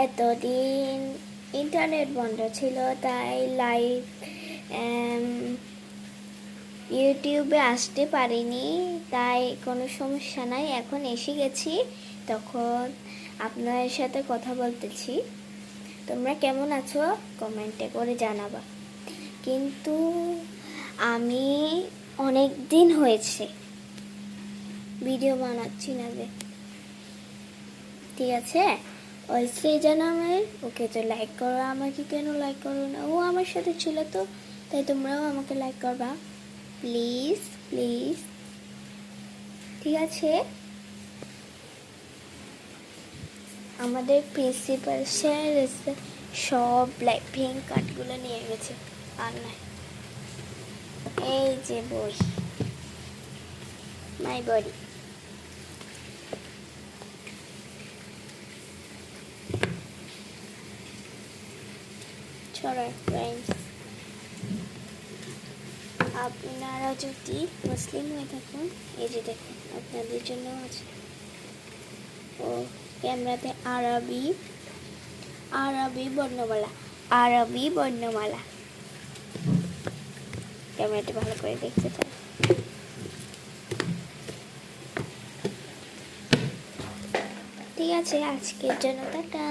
এতদিন ইন্টারনেট বন্ধ ছিল, তাই লাইভ ইউটিউবে আসতে পারিনি। তাই কোনো সমস্যা নাই, এখন এসে গেছি, তখন আপনাদের সাথে কথা বলতেছি। তোমরা কেমন আছো কমেন্টে করে জানাবা। কিন্তু আমি অনেক দিন হয়েছে ভিডিও বানাচ্ছি না যে, ঠিক আছে? ওইসে জানামের ওকে তো লাইক করো, আমাকে কেন লাইক করো না? ও আমার সাথে ছিল তো, তাই তোমরাও আমাকে লাইক করবা প্লিজ প্লিজ, ঠিক আছে? আমাদের প্রিন্সিপাল স্যার সব পিঙ্ক কার্ডগুলো নিয়ে গেছে, আর নাই। এই যে বই, মাই বডি। ছড়া ফ্রেন্ডস, আপনারা যদি মুসলিম হয়ে থাকুন, এই যে দেখুন আপনাদের জন্য আছে। ও ক্যামেরাতে আরবি আরবি বর্ণমালা, আরবি বর্ণমালা। ক্যামেরাটি ভালো করে দেখতে চাই। ঠিক আছে, আজকের জন্য টাটা।